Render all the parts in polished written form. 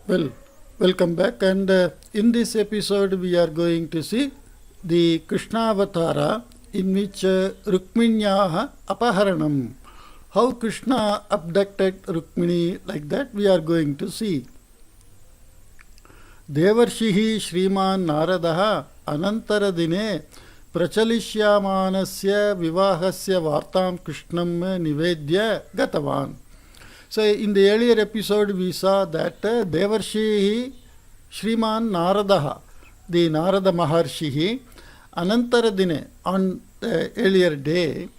Well, welcome back, and in this episode we are going to see the Krishnavatara, in which Rukmaninyah Apaharanam, how Krishna abducted Rukmini, like that we are going to see. Devarshihi Shriman Naradaha Anantaradine Prachalishyamaanasya Vivahasya Vartam Krishnam Nivedya Gatavan. So in the earlier episode we saw that Devarshihi Shriman Naradaha, the Narada Maharshihi, Anantaradine, on the earlier day,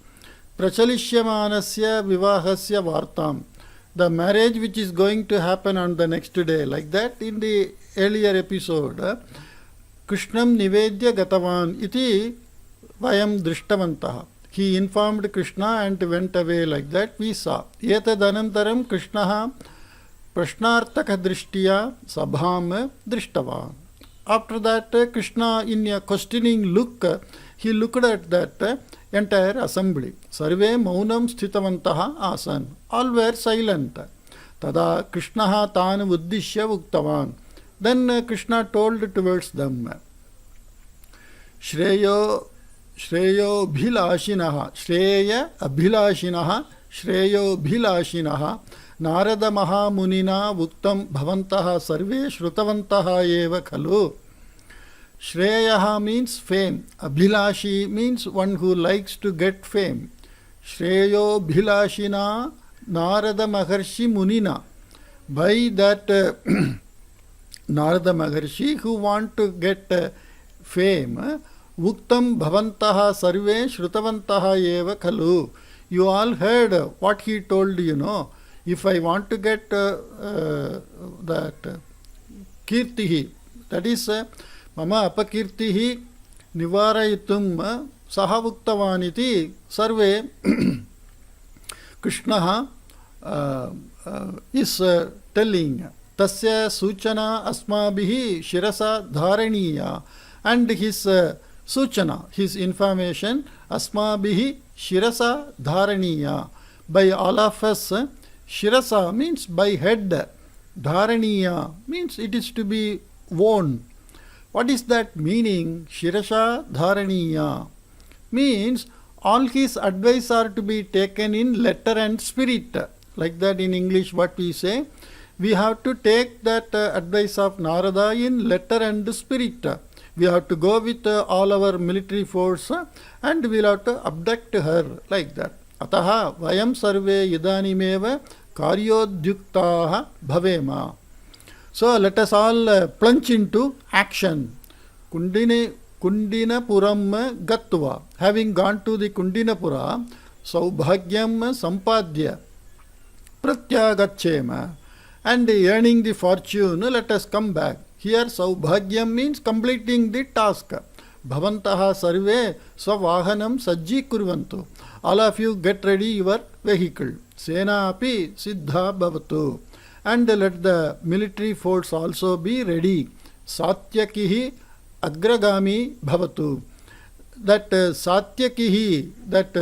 Prachalishyamaanasya Vivahasya Vartam, the marriage which is going to happen on the next day, like that in the earlier episode, Krishnam Nivedya Gatavan iti Vayam Drishtavantaha. He informed Krishna and went away, like that we saw. Etadanantaram Krishnaha Prashnartaka Drishtiya Sabham Drishtavan. After that, Krishna, in a questioning look, he looked at that entire assembly. Sarve Maunam Sthitavantaha Asan. All were silent. Tada Krishnaha Tan Uddishya Uktavan. Then Krishna told towards them, Shreyo Bhilashinaha, Shreya Abhilashinaha, Shreyo Bhilashinaha, Narada Mahamunina Vuktam Bhavantaha Sarve Shrutavantaha Eva Khalu. Shreyaha means fame. Abhilashi means one who likes to get fame. Shreyo Bhilashina Narada Maharshi Munina. By that Narada Maharshi who want to get fame, Vuktam Bhavantaha Sarve Shrutavantaha Eva Khalu. You all heard what he told, If I want to get that Kirtihi, that is Mama Apakirtihi Nivarayitum Saha Vuktavaniti Sarve Krishna is telling Tasya Suchana Asmabhihi Shirasa Dharaniya, and his Suchana, his information, Asmabhihi Shirasa Dharaniya, by all of us. Shirasa means by head, Dharaniya means it is to be worn. What is that meaning? Shirasa Dharaniya means all his advice are to be taken in letter and spirit. Like that in English what we say, we have to take that advice of Narada in letter and spirit. We have to go with all our military force and we will have to abduct her, like that. Ataha vayam sarve idanimeva karyodyuktaha bhavema. So let us all plunge into action. Kundina Puram Gatva. Having gone to the Kundinapura, Saubhagyam Sampadya Pratyagachema, and earning the fortune, let us come back. Here Saubhagyam means completing the task. Bhavantaha sarve swavahanam sajji kurvantu. All of you get ready your vehicle. Sena api siddha bhavatu. And let the military force also be ready. Satyakihi agragami bhavatu. That Satyakihi, that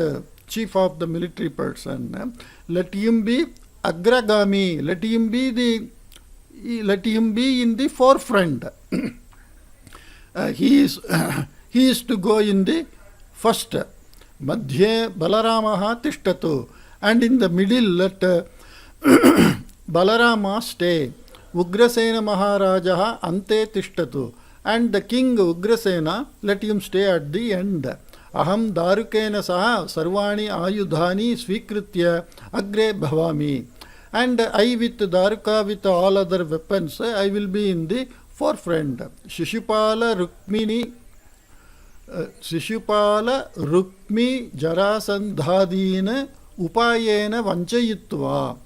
chief of the military person, let him be agragami, let him be in the forefront. He is to go in the first. Madhye Balaramaha tishtatu, and in the middle let Balarama stay. Ugrasena Maharajaha ante tishtatu, and the king Ugrasena, let him stay at the end. Aham Darukena Saha Sarvani Ayudhani Svikritya Agre Bhavami. And I with Daruka, with all other weapons, I will be in the forefront. Shishupala Rukmi Jarasandhadina Upayena Vanchayitva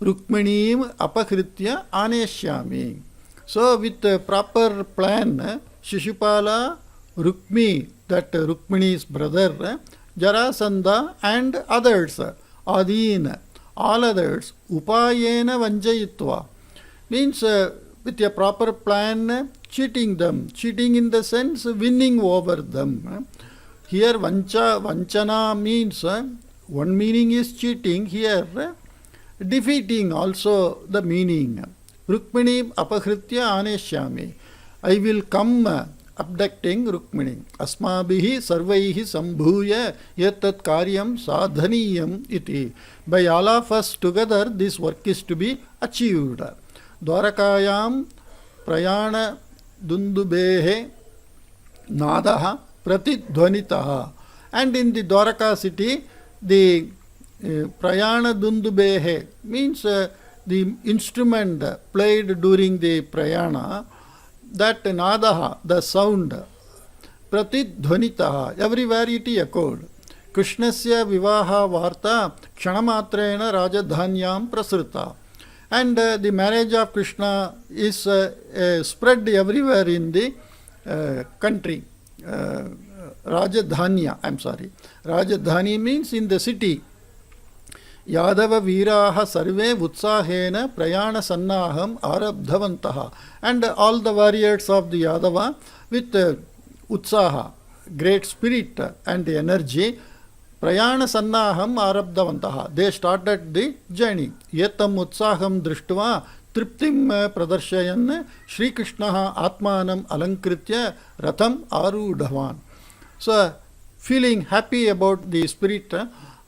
Rukmanim Apakritya Aneshyami. So with a proper plan, Shishupala Rukmi, that Rukmini's brother, Jarasandha and others, Adina, all others, Upayena Vanchayitva, means with a proper plan, cheating them. Cheating in the sense winning over them. Here Vanchana means, one meaning is cheating, here defeating also the meaning. Rukmini apahritya aneshyami. I will come abducting Rukmini. Asmabhihi sarvaihi sambhuya yatat karyam sadhaniyam iti. By all of us together, this work is to be achieved. Dwarakayam prayana dundubehe nadaha pratidhvanitaha. And in the Dwaraka city, the prayana dundubehe means the instrument played during the prayana, that nadaha, the sound, pratidhvanitaha, everywhere it echoed. Krishnasya vivaha varta kshanamatrena rajadhanyam prasrita. And the marriage of Krishna is spread everywhere in the country. Rajadhanya, Rajadhani means in the city. Yadava Viraha Sarve Vutsahena Prayana Sannaham Arabdhavantaha. And all the warriors of the Yadava with Utsaha, great spirit and energy, Prayana Sannaham Arabdhavantaha. They started the journey. Yetam Utsaham Drishtva Triptim Pradarshayan Shri Krishnaha Atmanam Alankritya Ratham Arudhavan. So, feeling happy about the spirit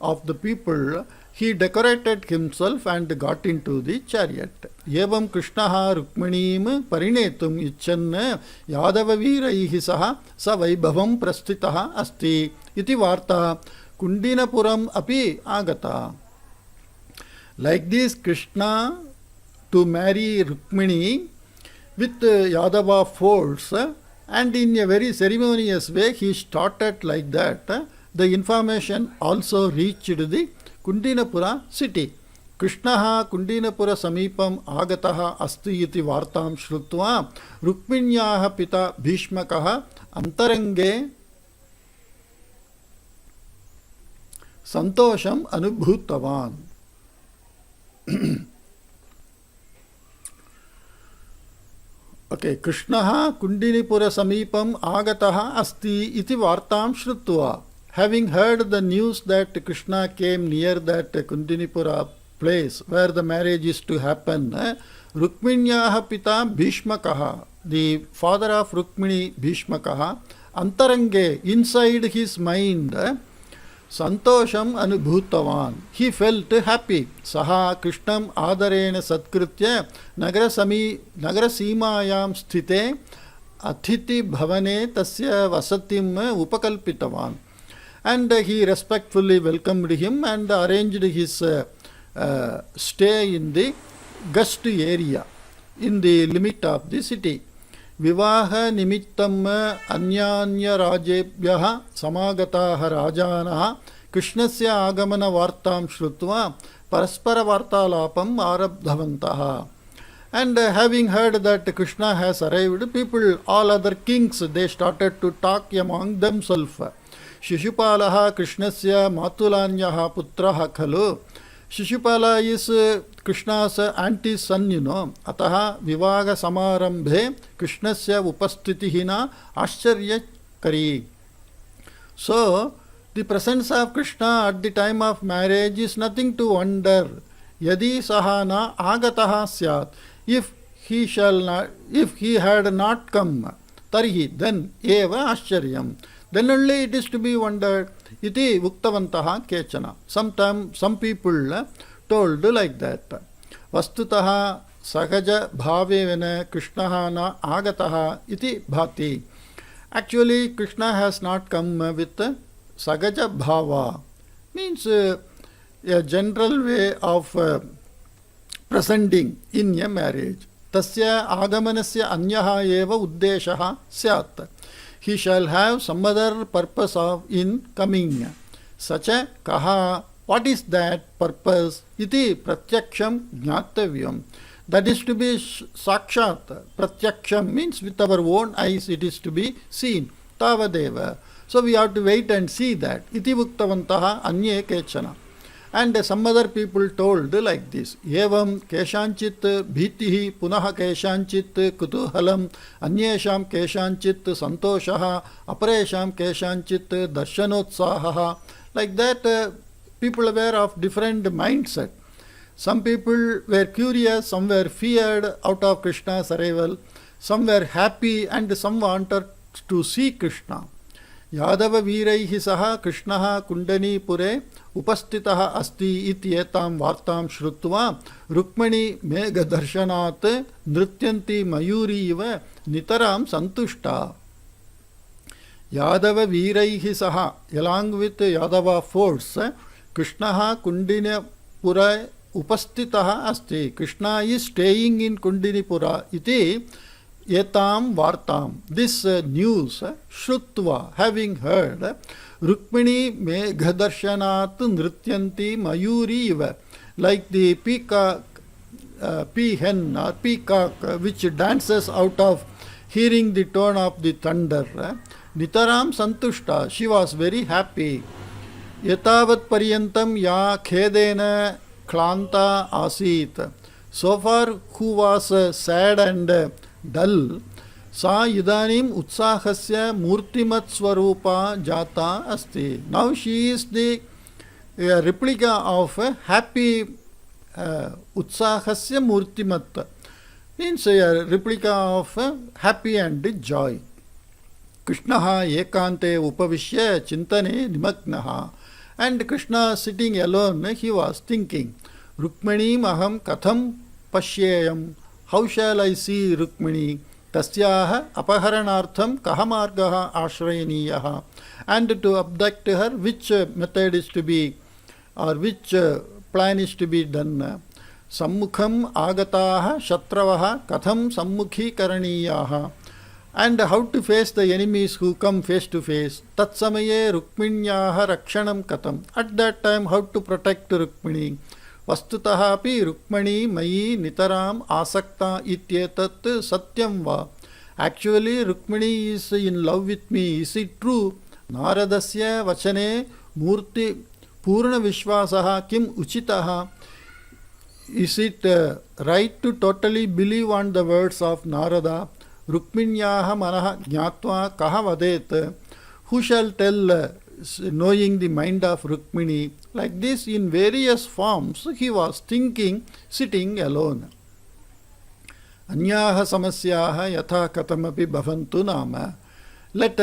of the people, he decorated himself and got into the chariot. Yevam Krishnaha Rukmanim Parinetum Icchan Yadava Viraihi Saha Sa Vaibhavam Prasthitaha Asti Iti Varta Kundinapuram Api Agata. Like this, Krishna to marry Rukmini with Yadava force, and in a very ceremonious way he started like that. The information also reached the Kundinapura city. Krishnaha Kundinapura Samipam Agataha Asti iti Vartam Shrutva Rukminyaha Pita Bhishmakaha Antarange Santosham Anubhutavan. Okay, Krishnaha Kundinipura Samipam Agataha Asti iti Vartam Shrutva. Having heard the news that Krishna came near that Kundinipura place where the marriage is to happen, Rukminyaha Pita Bhishmakaha, the father of Rukmini Bhishmakaha, Antarange, inside his mind, Santosham Anubhutavan. He felt happy. Saha Krishnam Adarena Satkritya Nagarasimayam Sthite Athiti Bhavane Tasya Vasatim Upakalpitavan. And he respectfully welcomed him and arranged his stay in the guest area, in the limit of the city. Vivaha nimittam anyanya rajebhyaha samagataha rajanaha Krishnasya agamana vartam shrutva paraspara vartalapam arabdhavantaha. And having heard that Krishna has arrived, people, all other kings, they started to talk among themselves. Shishupalaha Krishnasya matulanyaha putraha khalu. Shishupala is Krishna's auntie son, Ataha vivaga samarambhe Krishnasya upastitihina ashcharya kari. So, the presence of Krishna at the time of marriage is nothing to wonder. Yadi sahana agataha syat. If he had not come, tarhi, then eva ashcharyam. Then only it is to be wondered. Iti uktavantaha kechana. Some people told like that. Vastutaha sakaja bhavevena Krishnaha na agataha iti bhati. Actually, Krishna has not come with sagaja bhava. Means a general way of presenting in a marriage. Tasya agamanasya anyaha eva uddeshaha syat. He shall have some other purpose in coming. Such a kaha, what is that purpose? Iti pratyaksham jnatavyam. That is to be sakshat. Pratyaksham means with our own eyes it is to be seen. Tavadeva. So we have to wait and see that. Iti uktavantaha anye kechana. And some other people told like this. Evam keshanchit bhitihi punaha keshanchit kutuhalam anyesham keshanchit santoshaha aparesham keshanchit darshanotsahaha. Like that, people were of different mindset. Some people were curious, some were feared out of Krishna's arrival, some were happy, and some wanted to see Krishna. Yadava Viraihi Saha Krishnaha Kundanipure Upastitaha Asti Ityetam Vartam Shrutva Rukmani Megha Darshanat Nrityanti Mayuri Iva Nitaram Santushta. Yadava Viraihi Saha, along with Yadava force, Krishnaha Kundinipura Upastitaha Asti. Krishna is staying in Kundinipura. Iti Etam Vartam. This news, Shrutva, having heard, Rukmani Meghadarshanath Nrityanti Mayuri Iva, like the peacock, peahen or peacock which dances out of hearing the tone of the thunder. Nitaram Santushta, she was very happy. Yatavat Paryantam Ya Khedena Klanta Asit. So far, who was sad and dull, sa idanim utsahasya murtimat swarupa jata asti. Now she is the replica of happy utsahasya murtimat, means a replica of happy and joy. Krishnaha ekante upavishya chintane nimagnaha. And Krishna sitting alone, he was thinking, Rukmani maham katham pashyayam. How shall I see Rukmani? Tasyaha apaharanartham kahamargaha ashrayaniyaha. And to abduct her, which method is to be, or which plan is to be done? Sammukham agataha shatravaha katham sammukhi karaniyaha. And how to face the enemies who come face to face. Tatsamaye Rukmanyaha rakshanam katham. At that time, how to protect Rukmani. Vastutaha api Rukmani mayi nitaram asakta ityetat satyam va. Actually, Rukmani is in love with me. Is it true? Naradasya vachane murti purna vishwasaha kim uchitaha. Is it right to totally believe on the words of Narada? Rukminyaha manaha jnatva kaha vadet. Who shall tell, knowing the mind of Rukmini? Like this, in various forms, he was thinking, sitting alone. Anyaha samasyaha yatha katamapi bhavantu nama. Let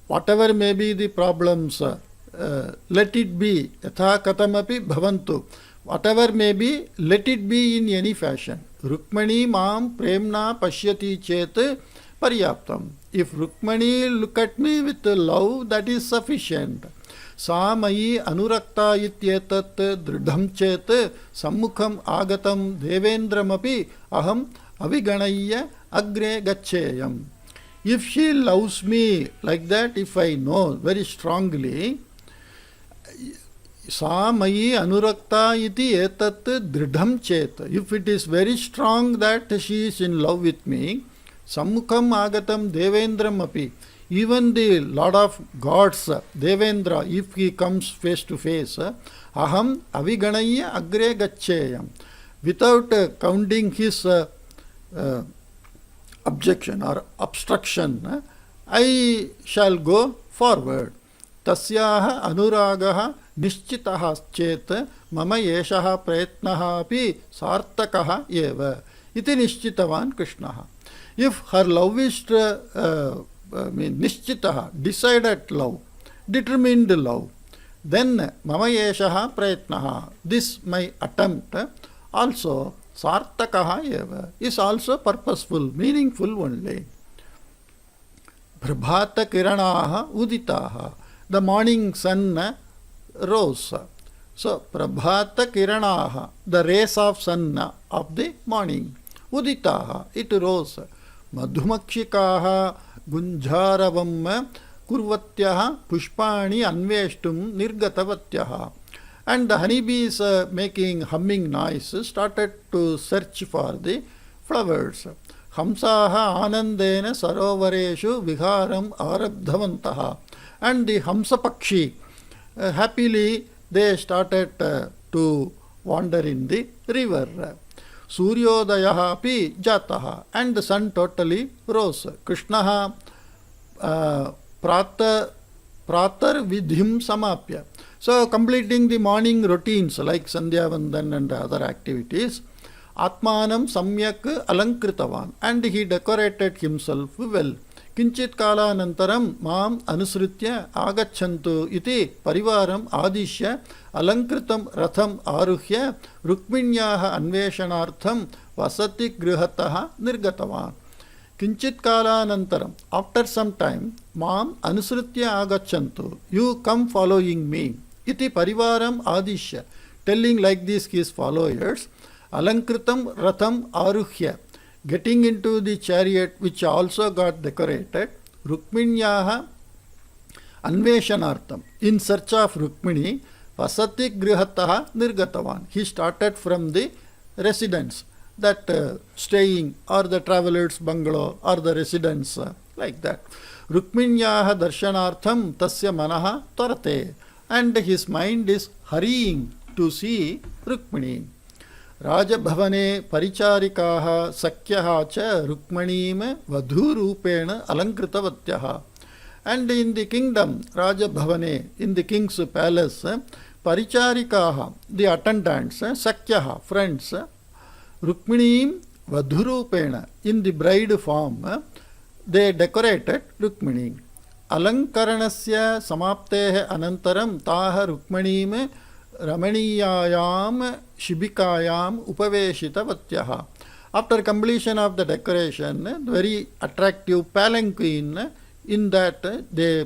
whatever may be the problems, let it be. Yatha katamapi bhavantu. Whatever may be, let it be in any fashion. Rukmani mam premna pashyati chet paryaptam. If Rukmani look at me with love, that is sufficient. Sa mayi anurakta ityetat dridham chet sammukham agatam devendramapi aham aviganayya agre gacheyam. If she loves me like that, if I know very strongly, Sa mayi anurakta iti etat dridham chet. If it is very strong that she is in love with me, sammukham agatam devendram api. Even the Lord of Gods, Devendra, if he comes face to face, aham aviganaya agre gacheyam. Without counting his objection or obstruction, I shall go forward. Tasyaha anuragaha nischitaha chet mama yeshaha prayatnaha api sartakaha eva. Iti nischitavan Krishnaha. If her love is nischitaha, decided love, determined love, then mama yeshaha prayatnaha, this my attempt, also sartakaha eva, is also purposeful, meaningful only. Prabhata kiranaha uditaha. The morning sun rose. So, Prabhata Kiranaha, the rays of sun of the morning. Uditaha, it rose. Madhumakshikaha gunjaravam kurvatyaha pushpani anveshtum nirgatavatyaha. And the honeybees making humming noise started to search for the flowers. Hamsaha anandena sarovareshu viharam arabdhavantaha. And the Hamsapakshi, happily they started to wander in the river. Suryodayaha api jataha. And the sun totally rose. Krishnaha prata pratar vidhim samapya. So completing the morning routines like Sandhya Vandan and other activities, Atmanam Samyak Alankritavan, and he decorated himself well. Kinchit kala nantaram mam anusritya agachantu iti parivaram adishya alankritam ratham aruhya Rukminyaha anveshanartham vasati grihataha nirgatavan. Kinchit kala nantaram, after some time, mam anusritya agachantu, you come following me. Iti parivaram adishya, telling like this his followers, alankritam ratham aruhya, getting into the chariot which also got decorated, Rukminyaha anveshanartham, in search of Rukmini, vasati grihataha nirgatavan. He started from the residence, that staying, or the travelers' bungalow, or the residence, like that. Rukminyaha darshanartham tasya manaha tarate, and his mind is hurrying to see Rukmini. Rajabhavane paricharikaha sakyaha cha Rukmanim vadhurupena alankritavatyah. And in the kingdom, Rajabhavane, in the king's palace, paricharikaha, the attendants, sakyaha, friends, Rukminim vadhurupena, in the bride form, they decorated Rukmini. Alankaranasya samaptehe anantaram taha Rukmanim Ramaniyayam Shibikayam Upaveshitavatyah. After completion of the decoration, very attractive palanquin, in that they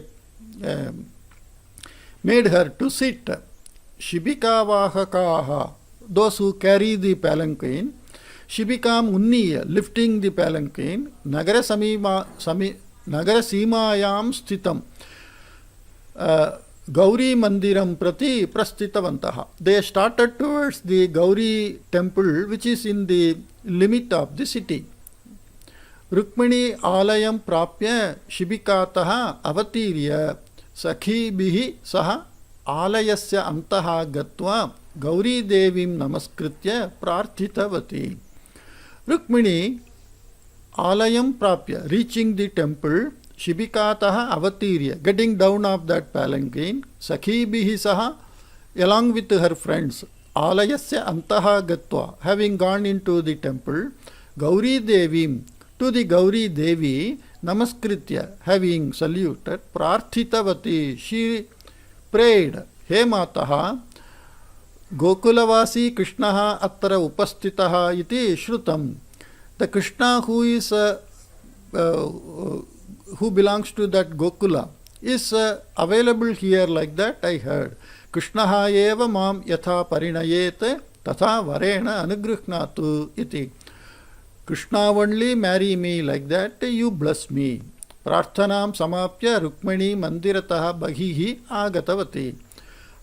made her to sit. Shibikavahakaha, those who carry the palanquin, Shibikam Unniya, lifting the palanquin, Nagara Simayam Stitam, Gauri Mandiram Prati Prastitavantaha. They started towards the Gauri temple, which is in the limit of the city. Rukmini Alayam Prapya Shibikataha Avatirya Sakhibihi Saha Alayasya Antaha Gatva Gauri Devim Namaskritya Prarthitavati. Rukmini Alayam Prapya, reaching the temple, Shibikataha Avatirya, getting down of that palanquin, Sakhibihi Saha, along with her friends, Alayasya Antaha Gatva, having gone into the temple, Gauri Devim, to the Gauri Devi, Namaskritya, having saluted, Prarthitavati, she prayed, He Mataha, Gokulavasi Krishnaha Atra Upastitaha iti Shrutam. The Krishna who is who belongs to that Gokula is available here, like that I heard. Krishnaha eva mam yatha parinayet tatha varena anugrihnatu iti. Krishna only marry me, like that you bless me. Prarthanam samapya Rukmani mandirataha bahihi agatavati.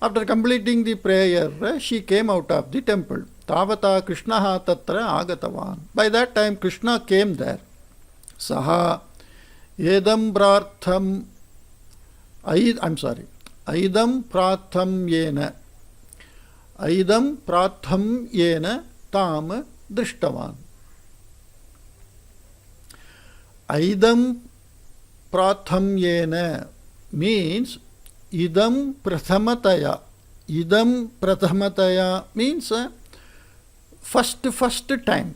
After completing the prayer, she came out of the temple. Tavata Krishnaha tatra agatavan. By that time Krishna came there. Saha edam prartham aidam pratham yena tam drishtavan. Aidam pratham yena means idam prathamataya. Idam prathamataya means first time.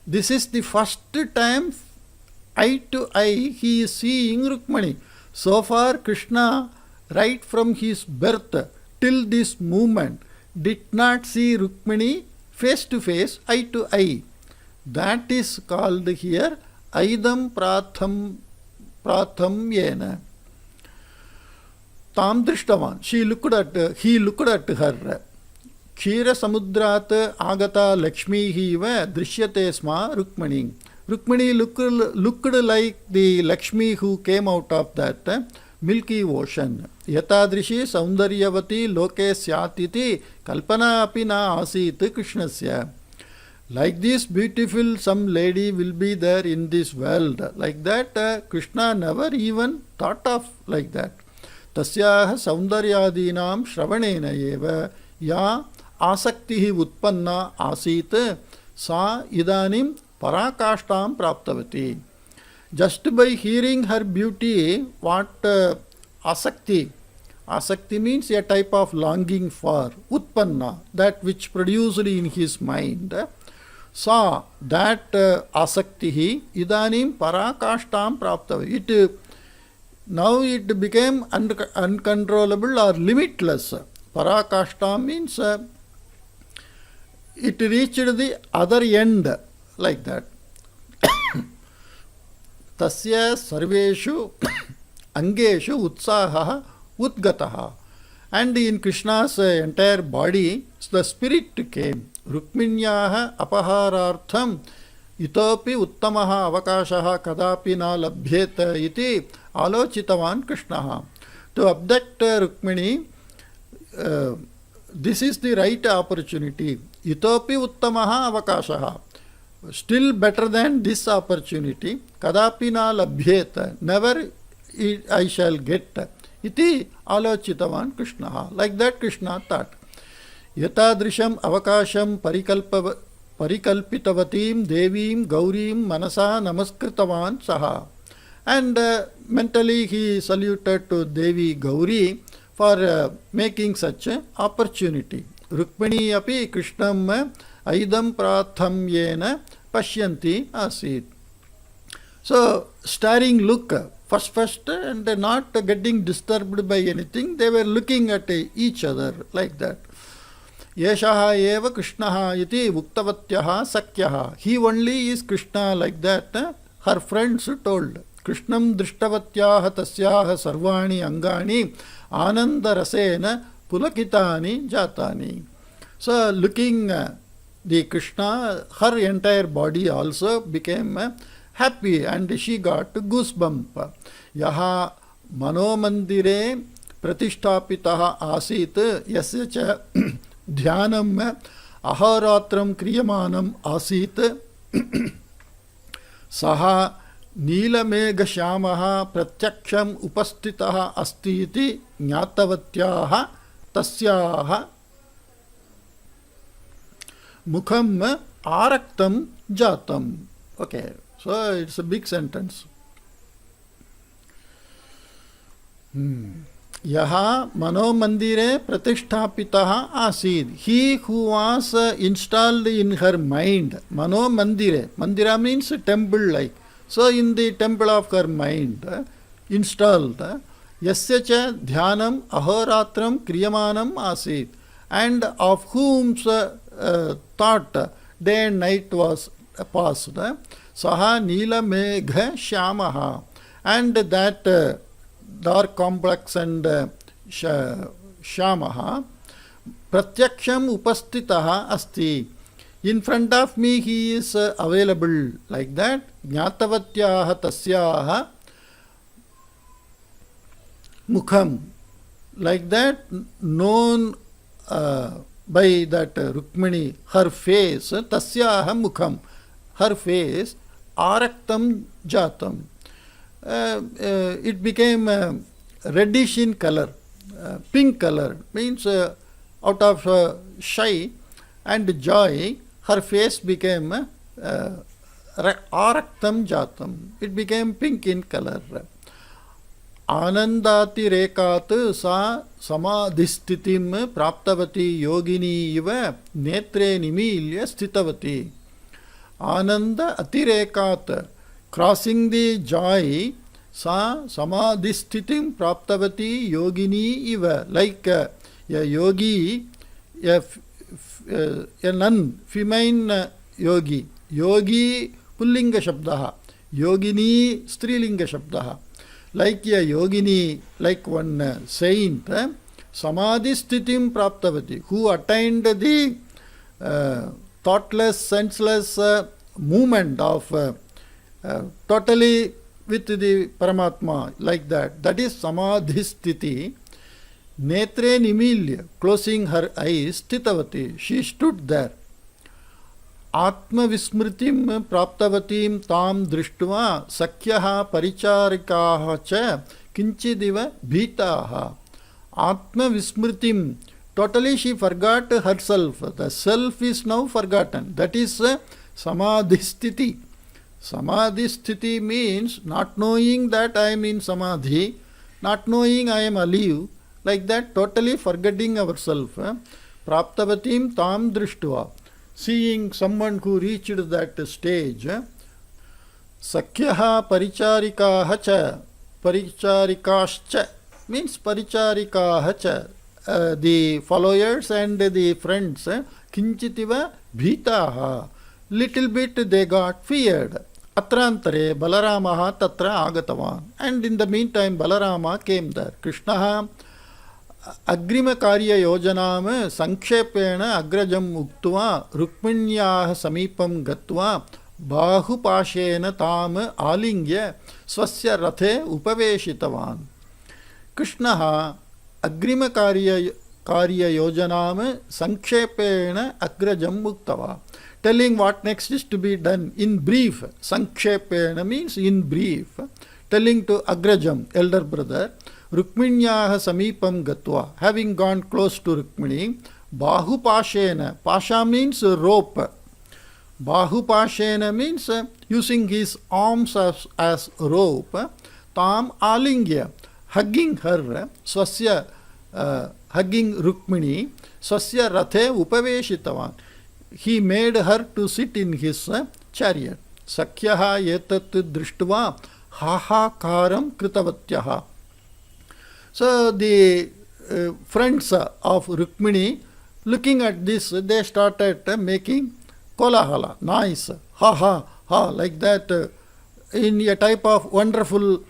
This is the first time eye to eye he is seeing Rukmani. So far Krishna, right from his birth till this moment, did not see Rukmani face to face, eye to eye. That is called here Aidam pratham yena. Tam drishtavan. He looked at her. Kshira samudrat agata lakshmi hiva drishyate sma Rukmani. Rukmani looked like the Lakshmi who came out of that milky ocean. Yatadrishi saundaryavati loke syatiti kalpana api na asit Krishnasya. Like this beautiful some lady will be there in this world. Like that Krishna never even thought of like that. Tasyaha saundaryadinam shravanena eva ya asaktihi utpanna asit sa idanim parakashtam praptavati. Just by hearing her beauty, what asakti. Asakti means a type of longing for, utpanna, that which produced in his mind. Sa, that asaktihi, idanim parakashtam praptava. Now it became uncontrollable or limitless. Parakashtam means it reached the other end, like that. Tasya sarveshu angeshu utsaha udgataha. And in Krishna's entire body, the spirit came. Rukmaninyah apaharartham itopi uttamaha avakashaha kadapi na labhyeta iti alochitavan Krishnaha. To abduct Rukmani, this is the right opportunity. Itopi uttamaha avakashaha. Still better than this opportunity. Kadapi na labhyeta. Never I shall get. Iti alochitavan Krishnaha. Like that Krishna thought. Yatadrisham avakasham parikalpitavatim devim gaurim manasa namaskritavan saha. And mentally he saluted to Devi Gauri for making such an opportunity. Rukmani api Krishnam aidam pratham yena pashyanti asit. So, staring look, first, and not getting disturbed by anything, they were looking at each other like that. Yeshaha eva Krishnaha iti Muktavatyaha Sakyaha. He only is Krishna, like that. Her friends told. Krishnam Drishtavatyaha Tasyaha Sarvani Angani Ananda Rasena Pulakitani Jatani. So, looking the Krishna, her entire body also became happy and she got goosebump. Yaha Manomandire Pratishtapitaha Asit Yasya cha Dhyanam Aharatram Kriyamanam Asit Saha Neelamegha Shyamaha Pratyaksham Upastitaha Asti iti Jnatavatyaha Tasyaha Mukham Araktam Jatam. Okay, so it's a big sentence. Yaha Manomandire Pratishtapitaha Asid. He who was installed in her mind. Manomandire. Mandira means temple like. So in the temple of her mind, installed, Yasya cha Dhyanam Ahoratram Kriyamanam Asit. And of whom's thought day and night was passed. Saha Neelamegha Shyamaha. And that dark complex and Shyamaha Pratyaksham Upastitaha Asti. In front of me he is available, like that. Jnatavatyaha Tasyaha Mukham. Like that, known by that Rukmani, her face, Tasyaha Mukham, her face, Araktam Jatam. It became reddish in color, pink color, means out of shy and joy, her face became Araktam Jatam. It became pink in color. Anandati rekat sa samadhistitim praptavati yogini iva netre nimilya sthitavati. Ananda atirekat, crossing the joy, sa samadhistitim praptavati yogini iva, like a yogi, a nun, female yogi. Yogi pullinga shabdaha, yogini strilinga shabdaha. Like a yogini, like one saint, samadhi sthitim praptavati, who attained the thoughtless, senseless movement of totally with the Paramatma, like that. That is samadhi sthiti. Netre nimilya, closing her eyes, sthitavati, she stood there. Atma vismritim praptavatim tam drishtva sakyaha paricharikaha cha kinchidiva bhitaha. Atma vismritim, totally she forgot herself. The self is now forgotten. That is samadhi sthiti. Samadhi sthiti means not knowing that I am in samadhi. not knowing I am alive, like that, totally forgetting ourselves. Praptavatim tam drishtva, seeing someone who reached that stage. Sakyaha paricharikaha cha, paricharikascha means paricharikaha cha, the followers and the friends, kinchitiva bhitaha, little bit they got feared. Atrantare Balaramaha tatra agatavan. And in the meantime Balarama came there. Krishnaha Agrima Karya Yojanam Sankshepena Agrajam Uktva Rukmaninyah Samipam Gatva Bahupashena Tam Alingya Swasya Rathe Upaveshitavan. Krishnaha Agrima Karya Yojanam Sankshepena Agrajam Uktava, telling what next is to be done in brief. Sankshepena means in brief. Telling to Agrajam, elder brother, Rukmaninyah Samipam Gatva, having gone close to Rukmini, Bahupashena, Pasha means rope. Bahupashena means using his arms as rope. Tam Alingya, hugging her, Swasya, hugging Rukmini, Swasya Rathe Upaveshitavan. He made her to sit in his chariot. Sakyaha etat drishtva hahakaram kritavatyaha. So the friends of Rukmini, looking at this, they started making kolahala, noise, ha ha ha, like that, in a type of wonderful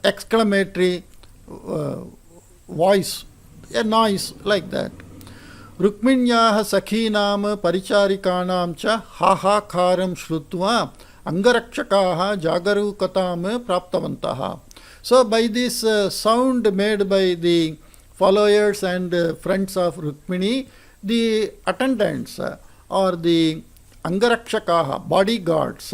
exclamatory voice, a noise like that. Rukmaninyah sakhinam paricarikanam cha hahakaram shrutva angarakshakaha jagarukatam praptavantaha. So by this sound made by the followers and friends of Rukmini, the attendants or the angarakshakaha, bodyguards,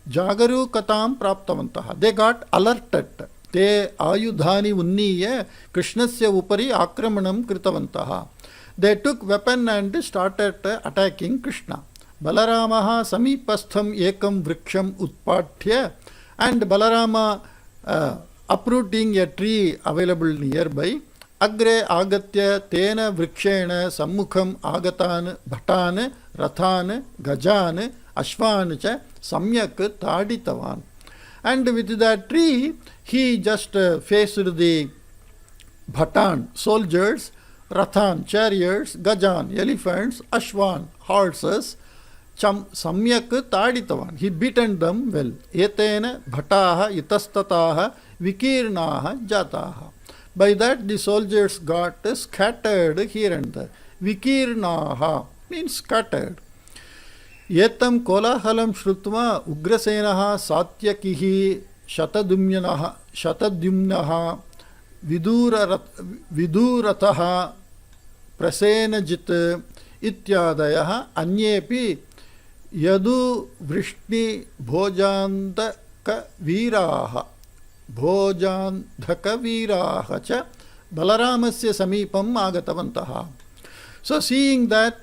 jagarukatam praptavantaha, they got alerted. Te ayudhani unniya Krishnasya upari akramanam kritavantaha. They took weapon and started attacking Krishna. Balaramaha samipastham ekam vriksham utpathya, and Balarama uprooting a tree available nearby, agre agatya tena vrikshena sammukham agatan bhatan rathan gajan ashvan cha samyak taditavan. And with that tree, he just faced the bhatan, soldiers, rathan, chariots, gajan, elephants, ashwan, horses, samyak taditavan. He beaten them well. Etena bhataha itastataha vikirnaha jataha. By that the soldiers got scattered here and there. Vikirnaha means scattered. Yetam kolahalam shrutva ugrasenaha satyakihi shatadumnaha vidurataha prasenajit ityadayah anyepi yadu vrishni bhojandaka viraha cha Balaramasya samipam agatavantaha. So seeing that,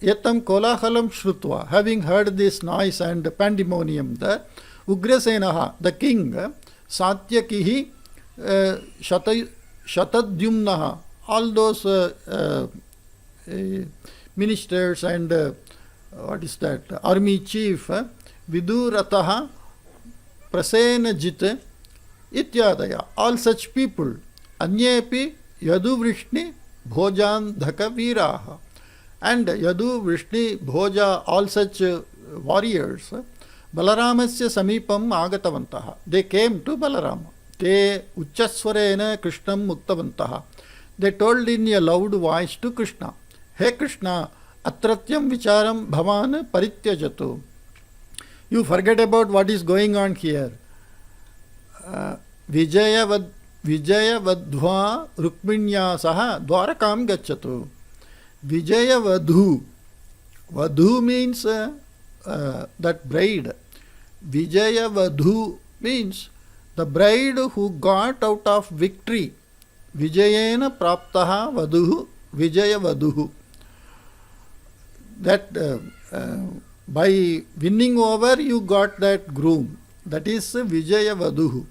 yatam kolahalam shrutva, having heard this noise and pandemonium, the Ugrasenaha, the king, Satyakihi, Shatadyumnaha, all those ministers and army chief, Vidurataha, Prasenajit, Ityadaya, all such people, Anyepi, Yadu Vrishni, Bhojan Dhaka Viraha, and Yadu, Vrishni, Bhoja, all such warriors, Balaramasya Samipam Agatavantaha. They came to Balarama. Te Uchaswarena Krishnam Muktavantaha. They told in a loud voice to Krishna, Hey Krishna, Atratyam Vicharam Bhavan Parityajatu. You forget about what is going on here. Vijaya Vadhva Rukmaninyah Saha Dwarakam Gachatu. Vijaya Vadhu. Vadhu means that bride. Vijaya Vadhu means the bride who got out of victory. Vijayena praptaha vaduhu, Vijaya Vaduhu. That by winning over you got that groom. That is Vijaya Vaduhu.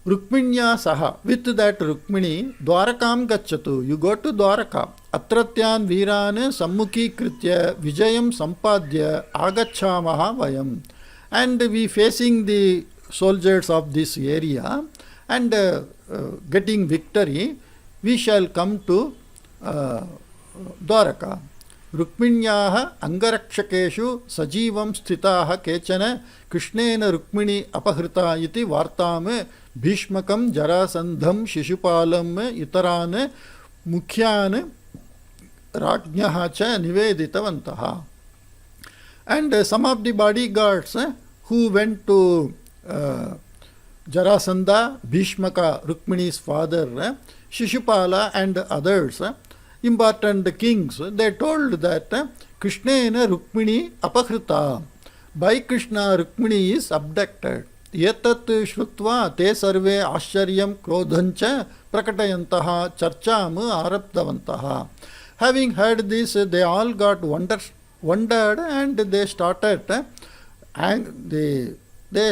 Rukmaninyah saha. With that Rukmini, Dwarakam gachatu. You go to Dwaraka. Atratyan Viran Sammukhi Kritya Vijayam Sampadya Agachamaha Vayam. And we facing the soldiers of this area and getting victory, we shall come to Dwaraka. Rukmaninyah Angarakshakeshu Sajivam Sthitaha Kechana Krishnena Rukmini Apahrita iti Vartam Bhishmakam Jarasandham Shishupalam Itaran Mukhyan Rajnyaha cha Niveditavantaha. And some of the bodyguards who went to Jarasandha, Bhishmaka, Rukmini's father, Shishupala and others, important kings, they told that Krishnena Rukmini Apahrita. By Krishna, Rukmini is abducted. Yetat shrutva te sarve ascharyam krodhancha prakatayantaha charcham arabdavantaha. Having heard this, they all got wondered and they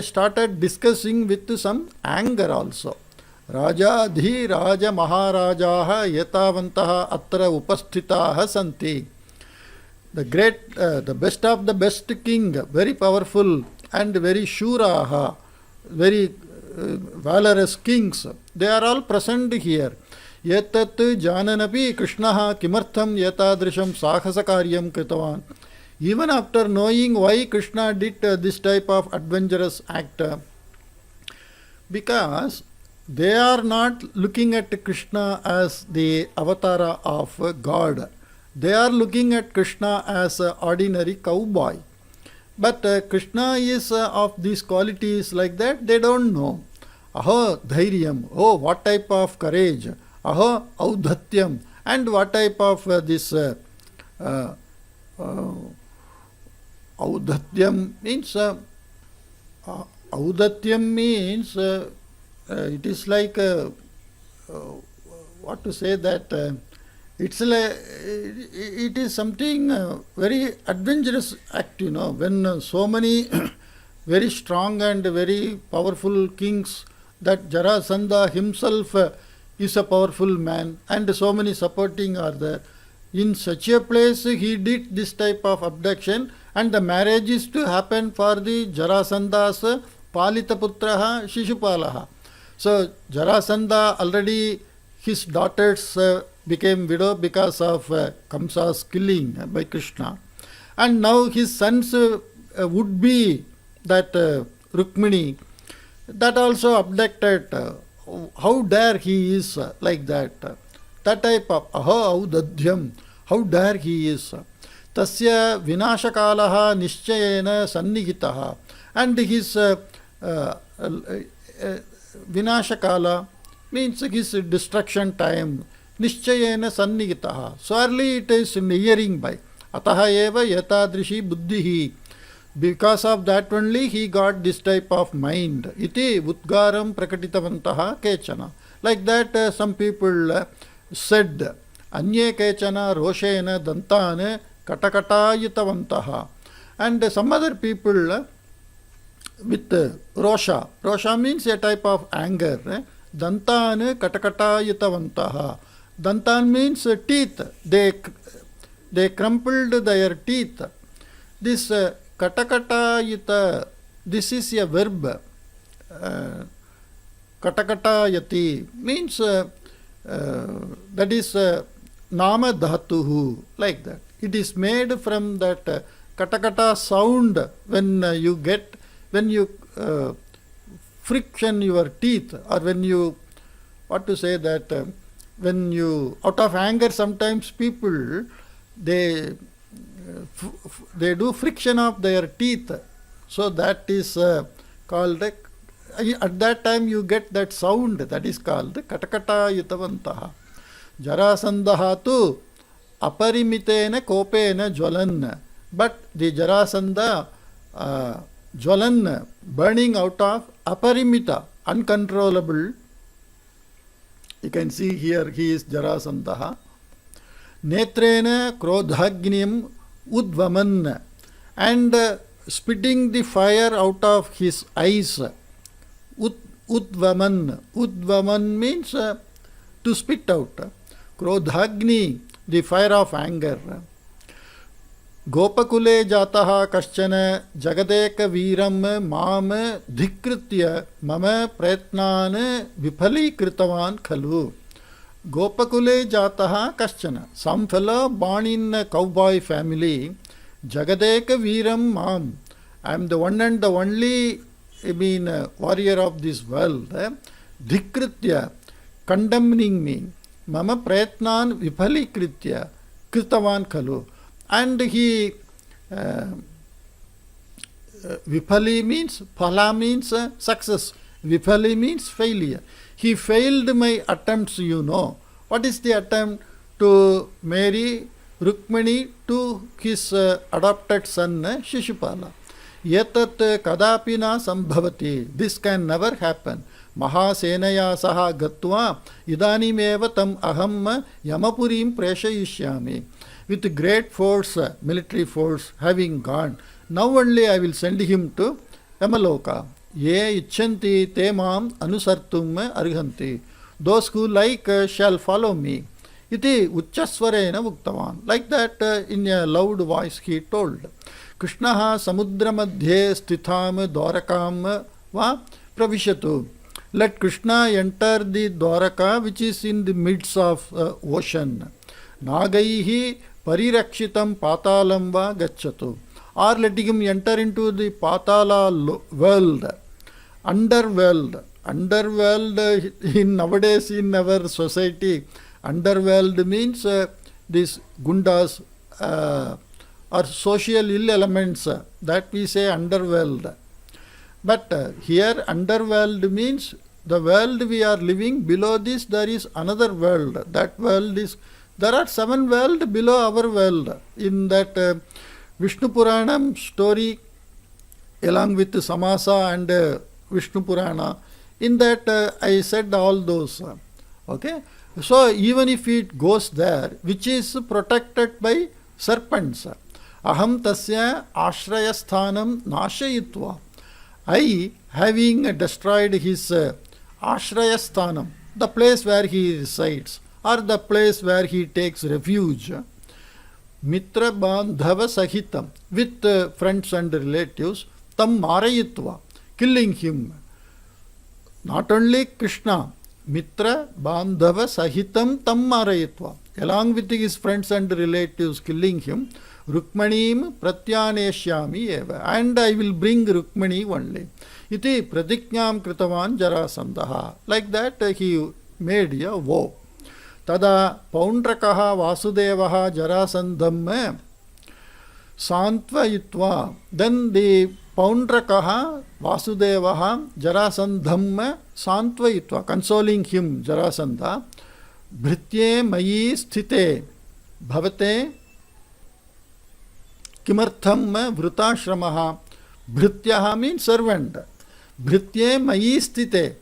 started discussing with some anger also. Raja dhi raja maharajaha yetavantaha atra upasthitaha santi. The great, the best of the best king, very powerful and very shuraha, very valorous kings, they are all present here. Yetat jananapi Krishnaha kimartham yetadrisham sahasakaryam kritavan. Even after knowing why Krishna did this type of adventurous act, because they are not looking at Krishna as the avatara of God. They are looking at Krishna as an ordinary cowboy. But Krishna is of these qualities like that, they don't know. Aho dhairyam, oh what type of courage, aho audhatyam, and what type of this audhatyam means it is like what to say that it's like it is something very adventurous act, when so many very strong and very powerful kings, that Jarasandha himself is a powerful man and so many supporting are there. In such a place he did this type of abduction, and the marriage is to happen for the Jarasandha's Palita Putraha Shishupalaha. So Jarasandha already, his daughters became widow because of Kamsa's killing by Krishna. And now his sons would be that Rukmini, that also abducted. How dare he is like that. That type of aho audadhyam, how dare he is. Tasya vinashakalaha nischayena sannihitaha. And his vinashakala means his destruction time. Nischayena sannihitaha. Surely it is nearing by. Ataha eva yatadrishi buddhihi. Because of that only he got this type of mind. Iti udgaram prakatitavantaha kechana. Like that some people said, Anye kechana roshena dantane katakatayitavantaha. And some other people with rosha. Rosha means a type of anger. Dantane katakatayitavantaha. Dantan means teeth. They crumpled their teeth. This katakatayita, this is a verb. Katakatayati means that is nama dhatuhu, like that. It is made from that katakata sound when you friction your teeth, or when you, what to say that, when you, out of anger, sometimes people, they do friction of their teeth. So that is called, at that time you get that sound, that is called katakata yutavantaha. Jarasandha tu aparimitena kopena jwalan. But the Jarasandha jwalan, burning out of aparimita, uncontrollable. You can see here he is Jarasandha. Netrena krodhagnim udvaman, and spitting the fire out of his eyes. udvaman. Udvaman means to spit out. Krodhagni, the fire of anger. Gopakule jataha kaschana jagadeka viram mam dhikritya mama prayatnan vipali kritavan khalu. Gopakule jataha kaschana. Some fellow born in a cowboy family. Jagadeka Veeram Mam. I am the one and the only warrior of this world. Dhikritya, condemning me. Mama Prayatnan Vipalikritya Kritavan Khalu. And he Vipali means, Phala means success. Vipali means failure. He failed my attempts, you know. What is the attempt? To marry Rukmani to his adopted son Shishupala. Yetat kadapi na sambhavati. This can never happen. Mahasenaya saha gatva idanimeva tam aham yamapurim preshayishyami. With great force, military force having gone, now only I will send him to Yamaloka. Ye icchanti te mam anusartum arhanti. Those who like shall follow me. Iti uchchasvarena uktavan. Like that, in a loud voice he told. Krishnaha samudra madhye sthitham dwarakam va pravishatu. Let Krishna enter the Dwaraka which is in the midst of ocean. Nagaihi parirakshitam patalam va gacchatu. Or let him enter into the patala world, underworld. Underworld in nowadays in our society, underworld means these gundas or social ill elements, that we say underworld. But here underworld means the world we are living, below this there is another world. That world is, there are 7 worlds below our world. In that Vishnu Puranam story, along with Samasa and Vishnu Purana, in that I said all those. Okay. So even if it goes there, which is protected by serpents, aham tasya ashrayasthanam nashayitva. I, having destroyed his ashrayasthanam, the place where he resides, or the place where he takes refuge, mitra bandhava sahitam, with friends and relatives, tam marayitva, killing him. Not only Krishna, mitra bandhava sahitam tam marayitva, along with his friends and relatives killing him, Rukmanim pratyaneshyami eva, and I will bring Rukmani only. Iti pratiknyam kritavan Jarasandaha. Like that he made a vow. Tada paundrakaha vasudevaha Jarasandham santvayitva. Then the paundrakaha vasudevaha Jarasandham santvayitva, consoling him, Jarasandha. Bhritye mayi sthite bhavate kimartham vrutashramah. Bhrityaha means servant. Bhritye mayi sthite,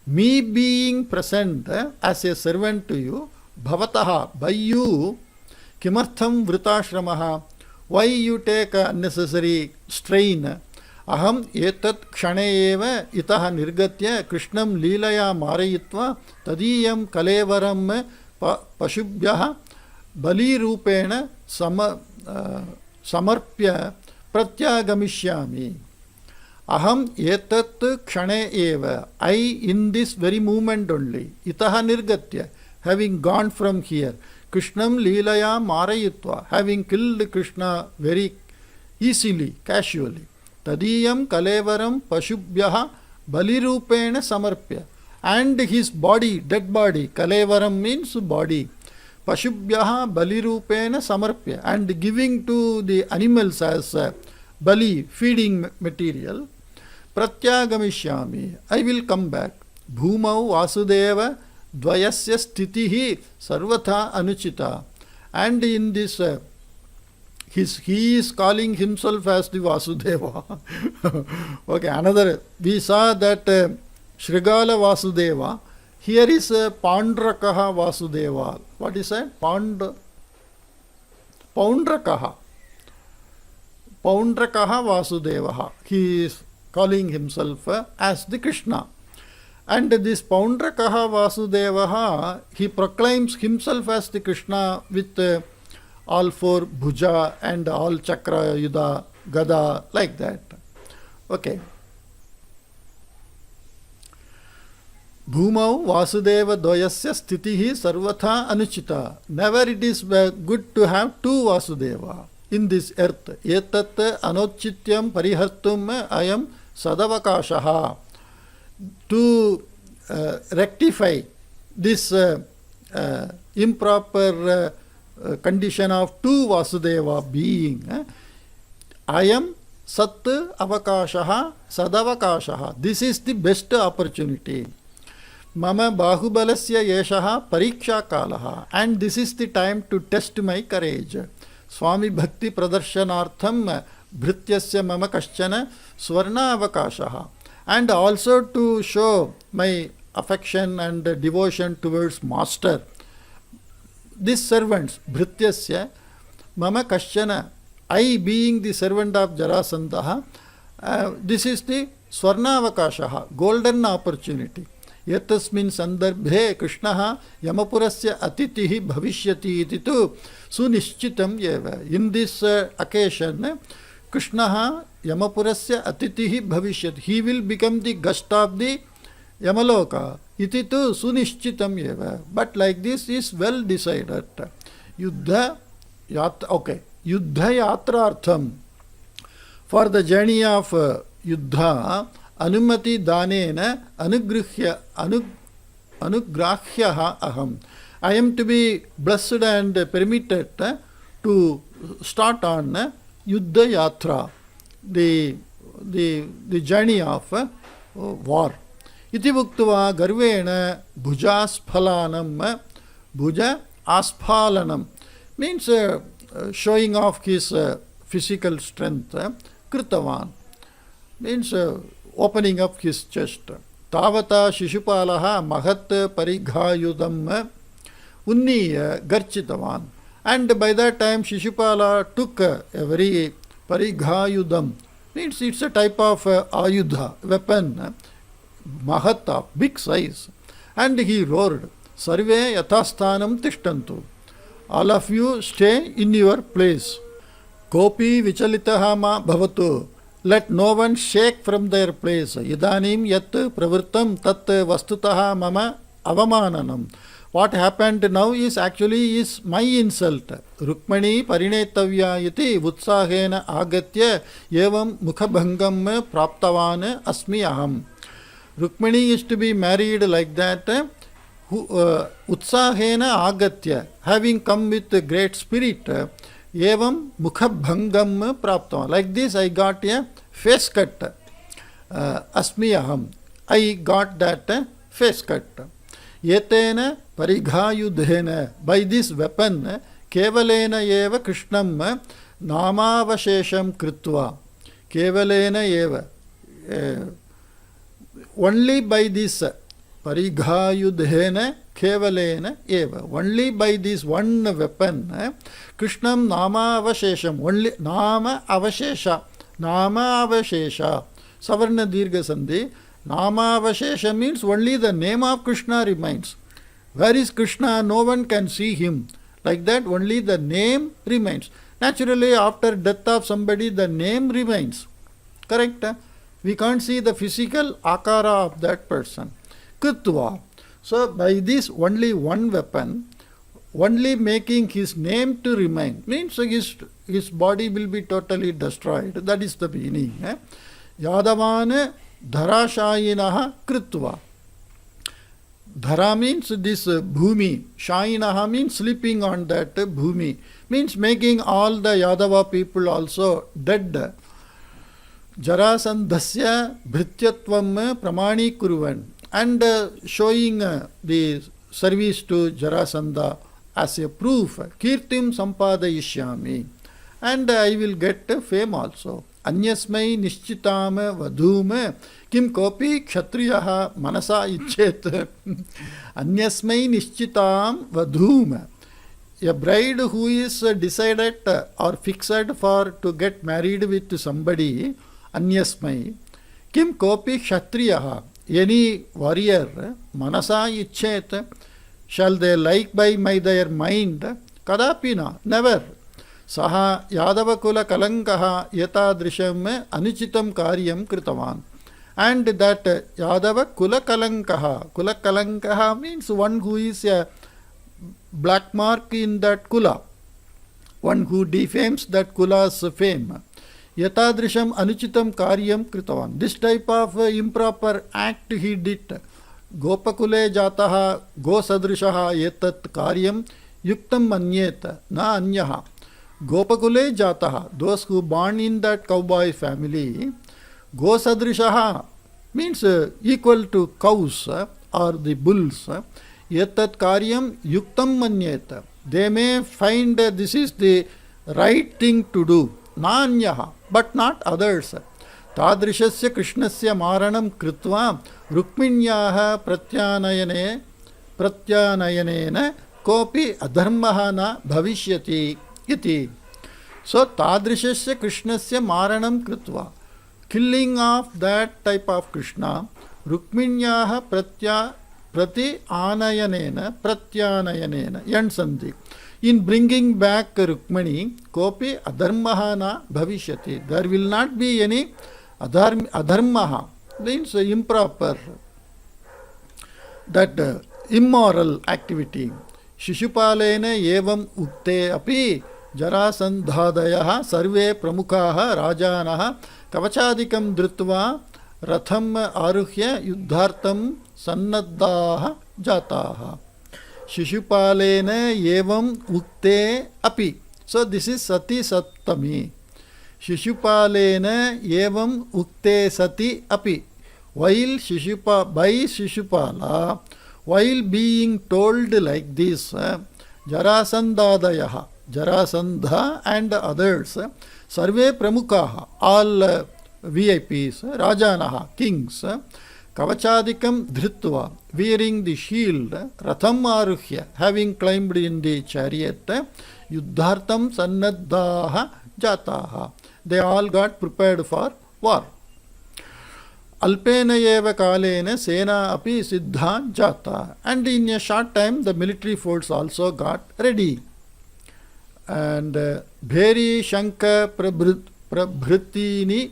me being present as a servant to you, bhavataha, by you, kimartham vrutashramah, why you take unnecessary strain. Aham etat kshane eva itaha nirgatya krishnam leelaya marayitva tadiyam kalevaram pashubhyaha bali rupena samarpya pratyagamishyami. Aham etat kshane eva, I in this very moment only, itaha nirgatya, having gone from here, krishnam leelaya marayitva, having killed Krishna very easily, casually. Tadiyam kalevaram pashubhyaha balirupena samarpya, and his body, dead body, kalevaram means body, pashubhyaha balirupena samarpya, and giving to the animals as bali, feeding material. Pratyagamishyami, I will come back. Bhumau vasudeva dvayasya sthitihi sarvatha anuchita. And in this he is calling himself as the Vasudeva. Okay, another, we saw that Shrigala Vasudeva, here is Paundrakaha Vasudeva. What is that? Paundrakaha. Paundrakaha Vasudeva. He is calling himself as the Krishna. And this Paundrakaha Vasudevaha, he proclaims himself as the Krishna with all four bhuja and all chakra, yuda, gada, like that. Okay. Bhumau Vasudeva Doyasya Sthitihi Sarvatha Anuchita. Never it is good to have two Vasudeva in this earth. Etat Anochityam Parihartum Ayam Sadavakashaha. To rectify this improper condition of two Vasudeva being, Ayam Sat Avakashaha Sadavakashaha. This is the best opportunity. Mama Bahubalasya Yeshaha Pariksha Kalaha. And this is the time to test my courage. Swami Bhakti Pradarshanartham Bhrityasya Mama Kaschana Swarna Avakashaha. And also to show my affection and devotion towards Master. These servants, Bhrityasya Mama Kaschana, I being the servant of Jarasandaha, this is the Swarnavakashaha, golden opportunity. Yatasmin sandarbhe Krishnaha Yamapurasya atitihi bhavishyati iti tu sunishchitam yeva. In this occasion, Krishnaha Yamapurasya atitihi bhavishyati. He will become the guest of the Yamaloka. Iti tu sunishchitam yeva. But like this is well decided. Yuddha yatrartham. For the journey of Yuddha, Anumati Danena Anugrahyaha Aham. I am to be blessed and permitted to start on Yuddha Yatra, the journey of war. Iti Vuktava Garvena Bhuja Sphalanam. Bhuja Asphalanam means showing off his physical strength. Kritavan means opening up his chest. Tavata Shishupalaha Mahat Parighayudam Unniya Garchitavan. And by that time Shishupala took a very Parighayudam, means it's a type of ayudha, weapon, Mahata, big size. And he roared, Sarve Yathasthanam Tishtantu. All of you stay in your place. Kopi Vichalitaha ma Bhavatu. Let no one shake from their place. Idanim yat pravritam tat vastutaha mama avamananam. What happened now is actually my insult. Rukmani parinetavya iti utsahena agatya evam mukhabhangam praptavan asmi aham. Rukmani is to be married like that. Utsahena agatya, having come with a great spirit. Evam mukhabhangam praptavan. Like this I got a face cut. Asmi aham. I got that face cut. Yetena parighayudhena. By this weapon, kevalena eva krishnam namavashesham kritva. Kevalena eva. Only by this parighayudhena kevalena eva. Only by this one weapon, Krishnam nama avashesham. Only nama avashesha. Nama avashesha. Savarna dirgha sandhi. Nama avashesha means only the name of Krishna remains. Where is Krishna? No one can see him. Like that, only the name remains. Naturally, after death of somebody, the name remains. Correct? We can't see the physical akara of that person. Kritva. So, by this only one weapon, only making his name to remain, means his body will be totally destroyed. That is the meaning. Yadavan dharashayinaha kritva. Dhara means this bhumi. Shayinaha means sleeping on that bhumi. Means making all the Yadava people also dead. Jarasandhasya bhrityatvam pramani kuruvan. And showing the service to Jarasandha as a proof. Kirtim sampadayishyami. And I will get fame also. Anyasmai nishchitam vadhum kim kopi kshatriyaha manasa ichet. Anyasmai nishchitam vadhum. A bride who is decided or fixed for to get married with somebody, anyasmai, kim kopi kshatriyaha. any warrior manasa ichet, shall they like by their mind? Kadapina, never. Saha Yadavakula Kalankaha Yatadrisham Anuchitam Karyam Kritavan. And that Yadava Kula Kalankaha means one who is a black mark in that Kula, one who defames that Kula's fame. Yatadrisham Anuchitam Karyam Kritavan. This type of improper act he did. Gopakule Jataha Gosadrishaha Yetat Karyam Yuktam Manyet Na Anyaha. Gopakule Jataha, those who born in that cowboy family, Gosadrishaha means equal to cows or the bulls. Yetat Karyam Yuktam Manyet. They may find this is the right thing to do. Na Anyaha, but not others. Tadrishasya Krishnasya Maranam Kritva Rukmaninyah Pratyanayane Kopi Adharmaha na Bhavishyati iti. So Tadrishasya Krishnasya Maranam Kritva, killing of that type of Krishna, Rukmaninyah Pratyanayanena Yansandhi. In bringing back Rukmani, Kopi Adharmaha na Bhavishyati. There will not be any Adharmaha, means improper, that immoral activity. Shishupalena evam ukte api jarasandhadayah sarve pramukhaha rajanah kavachadikam dritva ratham aruhya yuddhartam sannaddaha jataha. Shishupalena evam ukte api. So this is Sati Sattami. Shishupalena evam ukte sati api. While by Shishupala, while being told like this, Jarasandhadayaha, Jarasandha and others, Sarve Pramukhaha, all VIPs, Rajanaha, kings, Kavachadikam Dhritva, wearing the shield, Ratham Aruhya, having climbed in the chariot, Yuddhartam Sannaddaha Jataha. They all got prepared for war. Alpena eva kalena sena api siddha jata. And in a short time the military force also got ready. And Bheri Shanka Prabhritini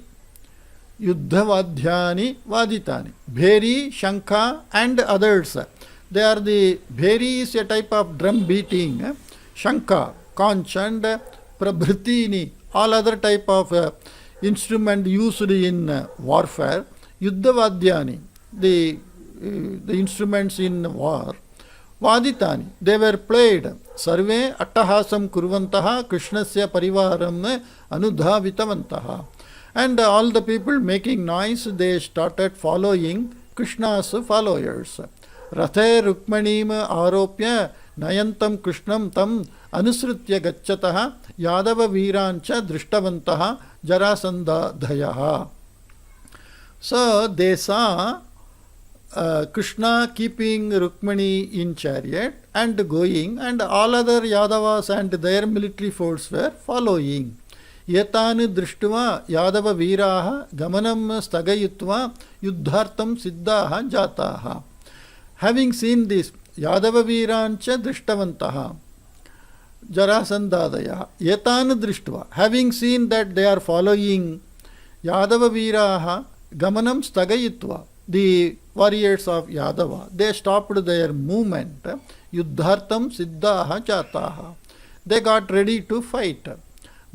Yuddhavadhyani Vaditani. Bheri, Shanka and others. They are the Bheri is a type of drum beating. Shanka, conch, and Prabhritini, all other type of instrument used in warfare. Yuddhavadhyani, the instruments in war. Vaditani, they were played. Sarve attahasam kurvantaha krishnasya parivaram anudhavitavantaha. And all the people making noise, they started following Krishna's followers. Rathe Rukmanim aropya nayantam Krishnam tam anusritya gacchataha yadava virancha drishtavantaha jarasandhadayaha. So they saw Krishna keeping Rukmani in chariot and going, and all other Yadavas and their military force were following. Yetani drishtva Yadava viraha gamanam stagayitva yuddhartam siddhaha jataha. Having seen this, Yadava virancha drishtavantaha jarasandhadaya. Yetani drishtva, having seen that they are following Yadava viraha gamanam stagayitva, the warriors of Yadava, they stopped their movement. Yuddhartam siddhaha jataha. They got ready to fight.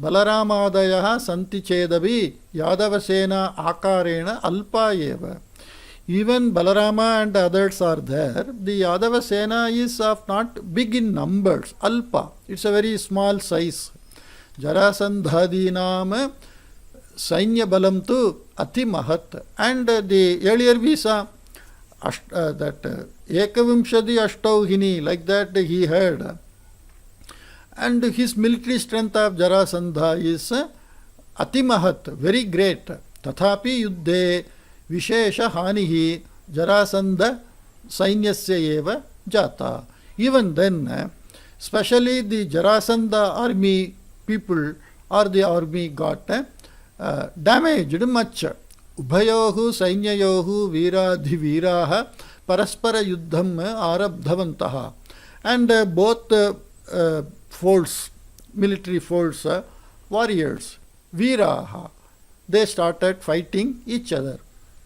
Balaramadaya santi chedavi Yadavasena akarena alpa eva. Even Balarama and others are there. The Yadavasena is of not big in numbers. Alpa, it's a very small size. Jarasandhadinam Sainya Balam tu Ati Mahat. And the earlier we saw that Ekavimshadi Ashtauhini, like that he heard. And his military strength of Jarasandha is Ati Mahat, very great. Tathapi Yuddhe Vishesha Hanihi Jarasandha Sainyasya eva Jata. Even then, especially the Jarasandha army people or the army got damaged much. Ubhayohu Sainyayohu Veeradhiviraha Paraspara Yuddham Arabdhavantaha. And both folds, military folds, warriors, Veeraha, they started fighting each other.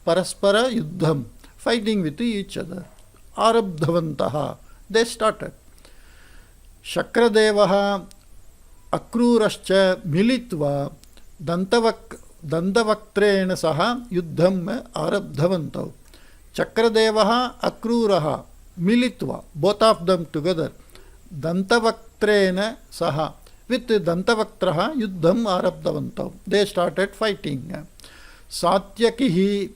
Paraspara Yuddham, fighting with each other. Arabdhavantaha, they started. Shakradevaha Akrurascha Militva Dandavaktrena Saha Yuddham Arabdhavantav. Chakradevaha Akruraha Militva, both of them together. Dantavaktrena Saha, with Dantavaktraha Yuddham Arabdhavantav. They started fighting. Satyakihi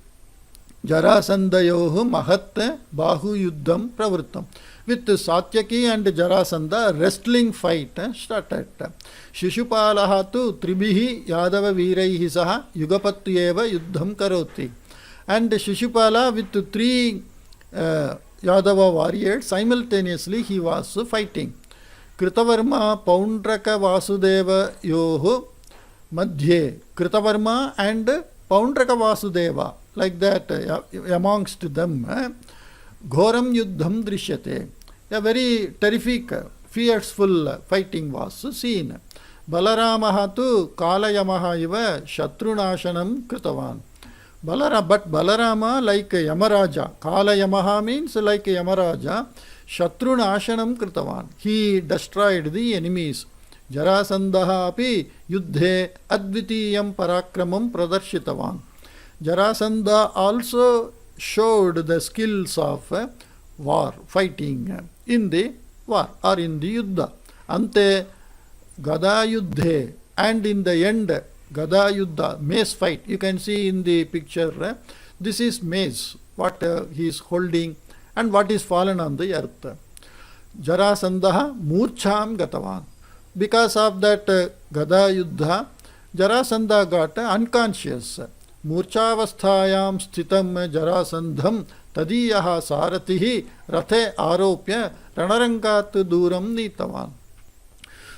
Jarasandayohu Mahat Bahu Yuddham Pravrittam. With Satyaki and Jarasandha, wrestling fight started. Shishupalaha tu Tribihi Yadava Viraihi Saha Yugapatyeva Yuddham Karoti. And Shishupala with three Yadava warriors, simultaneously he was fighting. Kritavarma Paundraka Vasudeva Yoho Madhye. Kritavarma and Paundraka Vasudeva, like that, amongst them. Ghoram Yuddham Drishyate. A very terrific, fearful fighting was seen. Balaramaha tu Kalayamaha iva Shatrunashanam Kritavan. But Balarama, like Yamaraja, Kalayamaha means like Yamaraja, Shatrunashanam Kritavan. He destroyed the enemies. Jarasandaha api yuddhe advitiyam parakramam pradarshitavan. Jarasandha also showed the skills of war, fighting in the war or in the yuddha. Ante Gada Yuddhe, and in the end Gada Yuddha, mace fight. You can see in the picture, this is mace, what he is holding and what is fallen on the earth. Jarasandaha Murcham Gatavan. Because of that Gada Yuddha, Jarasandha got unconscious. Murchavasthayam sthitam Jarasandham tadiyaha saratihi rathe aropya ranarangat duram nitavan.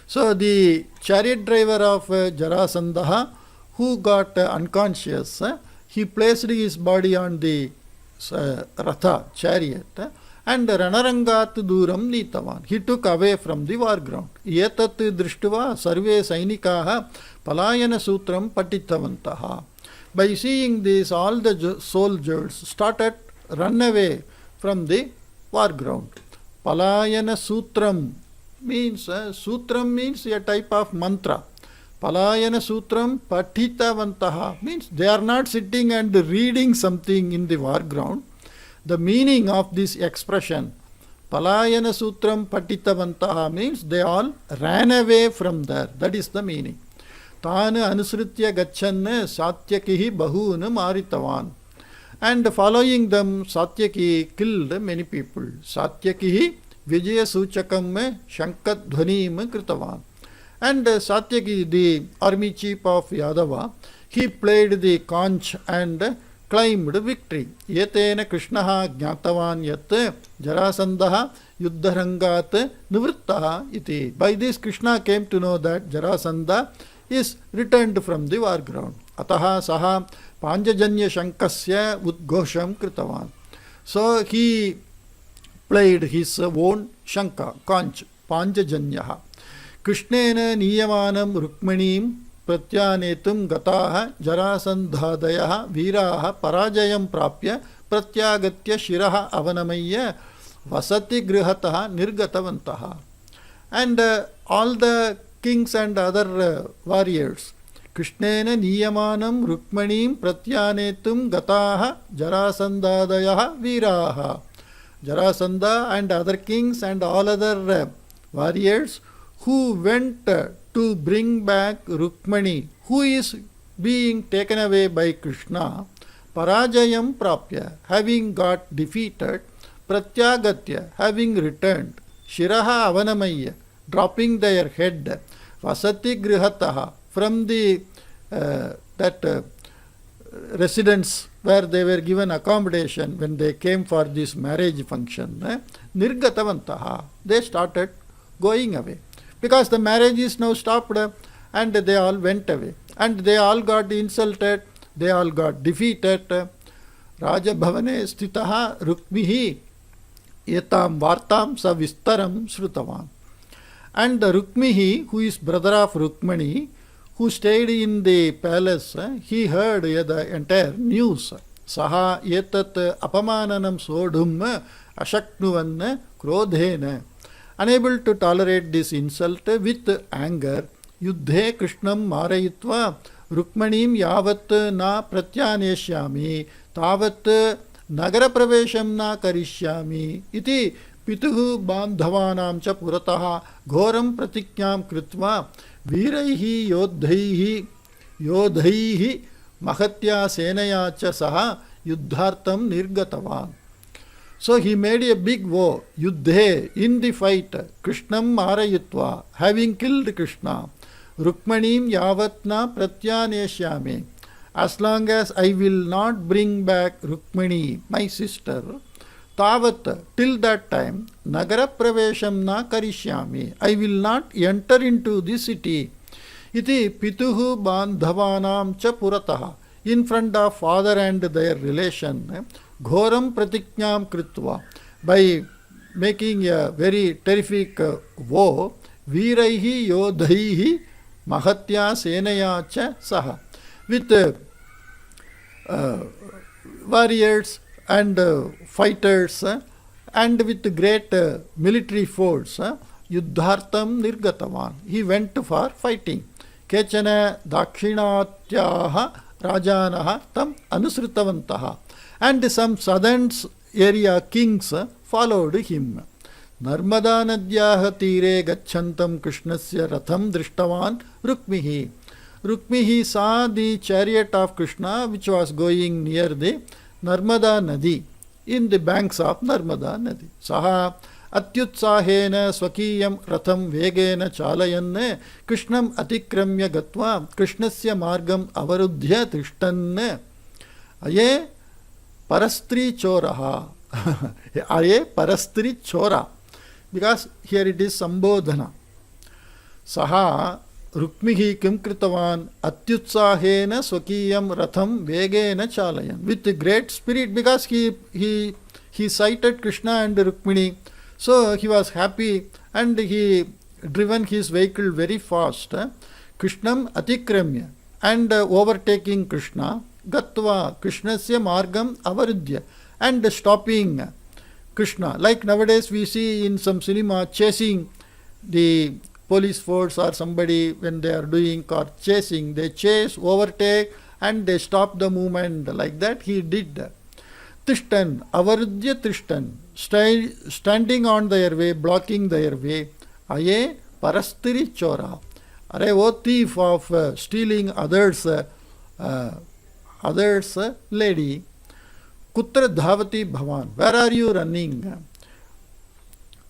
So the chariot driver of Jarasandha, who got unconscious, he placed his body on the ratha, chariot, and ranarangat duram nitavan. He took away from the war ground. Yetat drishtva sarve sainikaha palayana sutram patitavantaha. By seeing this, all the soldiers started run away from the war ground. Palayana sutram means, sutram means a type of mantra. Palayana sutram patitavantaha means they are not sitting and reading something in the war ground. The meaning of this expression, Palayana sutram patitavantaha, means they all ran away from there. That is the meaning. Tana anusritya gachan Satyakihi bahun maritavan. And following them, Satyaki killed many people. Satyakihi Vijaya Suchakam Shankat Dhvanim Kritavan. And Satyaki, the army chief of Yadava, he played the conch and claimed victory. Yetena Krishnaha Jnatavan Yat Jarasandaha Yuddharangat Nivrittaha iti. By this, Krishna came to know that Jarasandha is returned from the war ground. Ataha saha Panjajanya Shankasya Udghosham Kritavan. So he played his own Shanka, conch, Panjajanyaha. Krishnena Niyamanam Rukmanim Pratyanetum Gataha Jarasandhadayaha Veeraha Parajayam Prapya Pratyagatya Shiraha Avanamaya Vasati Grihataha Nirgatavantaha. And all the kings and other warriors, Krishnena Niyamanam Rukmanim Pratyanetum Gataha Jarasandhadayaha Veeraha. Jarasandha and other kings and all other warriors who went to bring back Rukmani, who is being taken away by Krishna, Parajayam Prapya, having got defeated, Pratyagatya, having returned, Shiraha Avanamaya, dropping their head, Vasati Grihataha, from the residence where they were given accommodation when they came for this marriage function, Nirgatavantaha, they started going away. Because the marriage is now stopped and they all went away. And they all got insulted they all got defeated. Rajabhavane sthitah Rukmihi etam vartam savistaram shrutawan. And Rukmihi, who is brother of Rukmani, who stayed in the palace, he heard the entire news. Saha etat apamananam sodhum ashaknuvan krodhena. Unable to tolerate this insult, with anger, yuddhe Krishnam marayitva Rukmanim yavat na pratyaneshyami tavat nagara pravesham na karishyami iti pituhu bandhavanam cha puratah ghoram pratiknyam kritva viraihi yodhaihi mahatya senaya cha saha yuddhartam nirgatavan. So he made a big vow, yuddhe, in the fight, Krishnam marayitva, having killed Krishna, Rukmanim yavatna pratyaneshyami, as long as I will not bring back Rukmani, my sister, tavat, till that time, nagara pravesham na karishyami, I will not enter into the city. Iti pituhu bandhavanam cha puratah, in front of father and their relation, ghoram pratiknyam kritva, by making a very terrific vow, viraihi yodhaihi mahatya senaya cha saha, with warriors and fighters and with great military force, yuddhartam nirgatavan, he went for fighting. Kechana dakshinatyaha rajanaha tam anusritavantaha, and some southern area kings followed him. Narmada nadyah tire gachantam Krishnasya ratham drishtavan Rukmihi. Rukmihi saw the chariot of Krishna which was going near the Narmada Nadi, in the banks of Narmada Nadi. Saha atyutsahena swakiyam ratham vegena chalayan Krishnam atikramya gatva Krishnasya margam avarudhya trishtan aye parastri choraha. Aye parastri chora, because here it is sambodhana. Saha Rukmihi kim kritavan atyutsahena swakiyam ratham vegena chalayan, with great spirit, because he sighted Krishna and Rukmini, so he was happy and he driven his vehicle very fast. Krishnam atikramya, and overtaking Krishna, gatva Krishnasya margam avarudhya, and stopping Krishna. Like nowadays we see in some cinema chasing the police force or somebody when they are doing car chasing, they chase, overtake and they stop the movement. Like that he did. Tishtan, avarudhya tishtan, standing on their way, blocking their way. Aye parastiri chora, are o thief of stealing others lady. Kutra dhavati bhavan, where are you running?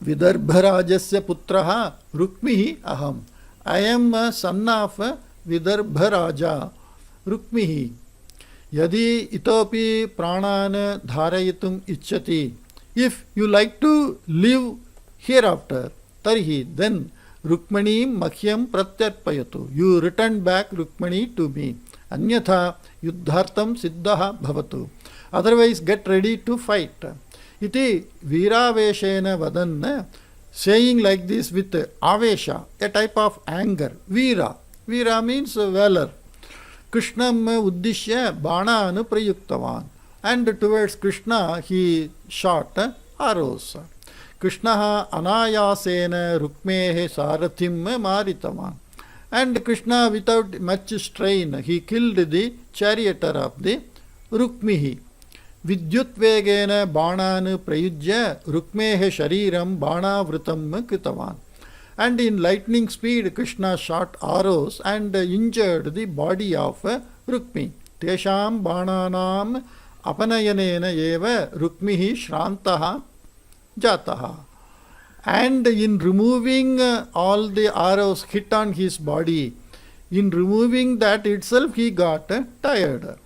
Vidarbharajasya putraha Rukmihi aham, I am a son of Vidarbharaja Rukmihi. Yadi itopi pranana dharayitum ichchati, if you like to live hereafter, tarhi, then Rukmani makhyam pratyarpayatu, you return back Rukmani to me. Anyatha yuddhartam siddhaha bhavatu, otherwise get ready to fight. Iti viraveshena vadan, saying like this with avesha, a type of anger. Vira means valor. Krishnam uddishya bananu prayuktavan, and towards Krishna he shot arrows. Krishna anayasena rukmehe sarathim maritavan, and Krishna without much strain he killed the charioteer of the Rukmihi. Vidyutvegena bananu prayujya Rukmehe shariram banavritam kritavan, and in lightning speed Krishna shot arrows and injured the body of Rukmi. Tesham bananam apanayanena eva Rukmihi shrantaha jataha, and in removing all the arrows hit on his body, in removing that itself he got tired.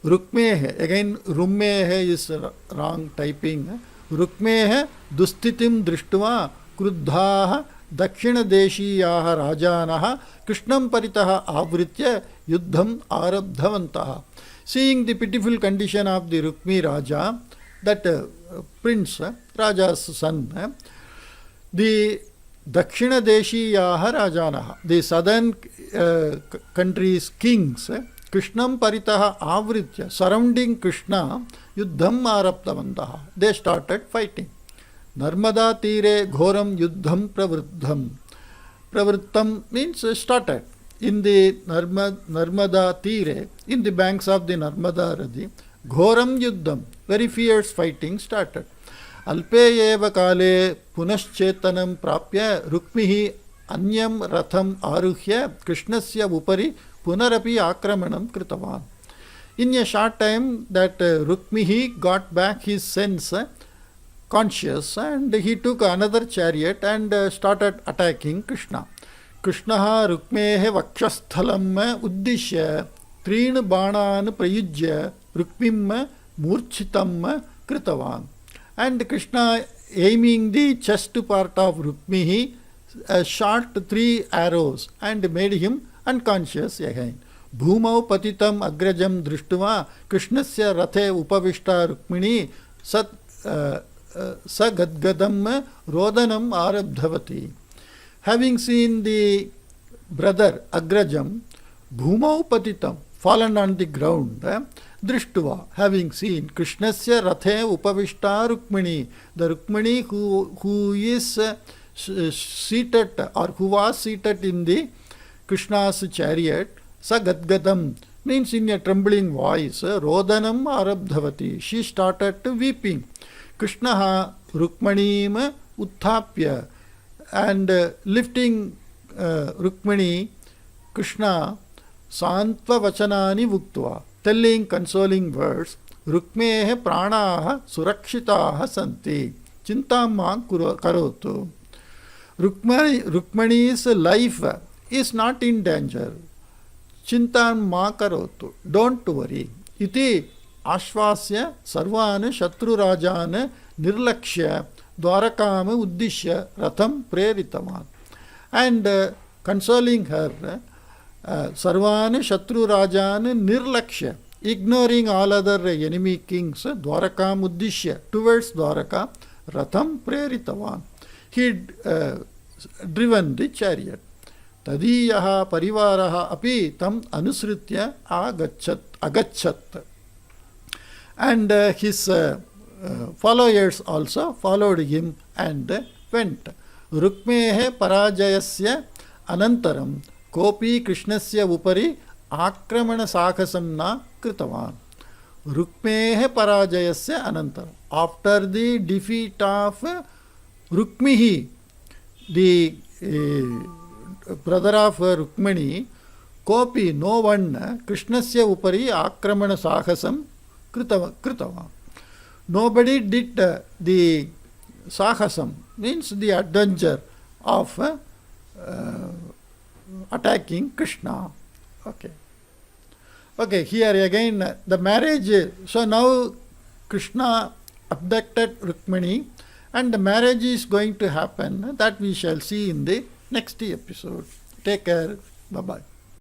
Rukmehe, again Rummehe is wrong typing. Rukmehe dustitim drishtva kruddhaha दक्षिणदेशीयाः राजानः कृष्णं परितः आवृत्य युद्धम् आरब्धवन्तः. Seeing the pitiful condition of the Rukmi Raja, that prince, Raja's son, the Dakshina Deshiyaha Rajanaha, the southern countries' kings, Krishnam Paritaha Avritya, surrounding Krishna, Yuddham Araptavantaha. They started fighting. Narmada Tire Ghoram Yuddham Pravrittam. Pravrittam means started. In the Narmada Tire, in the banks of the Narmada Radi, Ghoram Yuddham, very fierce fighting started. Alpe eva kale punaschetanam prapya Rukmihi anyam ratham aruhya Krishnasya upari punarapi akramanam kritavan. In a short time that Rukmihi got back his sense, conscious, and he took another chariot and started attacking Krishna. Krishnaha Rukmehe vakshasthalam uddishya trin banan prayujya Rukmim murchitam kritavan. And Krishna, aiming the chest part of Rukmihi, shot 3 arrows and made him unconscious again. Bhumau patitam agrajam drishtva Krishnasya rathe upavishta Rukmini sagadgadam rodanam arabdhavati. Having seen the brother Agrajam, Bhumau patitam, fallen on the ground, Drishtva, having seen Krishnasya rathe upavishta Rukmini, the Rukmini who is seated or who was seated in the Krishna's chariot, Sagadgadam, means in a trembling voice, Rodanam Arabdhavati, she started weeping. Krishnaha Rukmanim Uthapya, and lifting Rukmini, Krishna Santva Vachanani Vuktva, telling consoling words, Rukmehe pranaha surakshitaha santi, chintamma karotu. Rukmani's life is not in danger. Chintamma karotu, don't worry. Iti ashvasya sarvan shatrurajan nirlakshya Dwarakam uddishya ratham preritavan. And consoling her, Sarvan Shatru Rajan Nirlakshya, ignoring all other enemy kings, Dwarakam uddishya, towards Dwaraka, Ratham preritavan. He driven the chariot. Tadiyaha parivaraha api tam anusritya agachat. And his followers also followed him and went. Rukmehe parajayasya anantaram kopi Krishnasya upari akramana sakhasam na kritavan. Rukmehe parajayasya anantaram. After the defeat of Rukmihi, the brother of Rukmani, kopi, no one, Krishnasya upari akramana sakhasam kritavan. Nobody did the sahasam, means the adventure of attacking Krishna. Okay, here again the marriage. So now Krishna abducted Rukmani and the marriage is going to happen. That we shall see in the next episode. Take care. Bye-bye.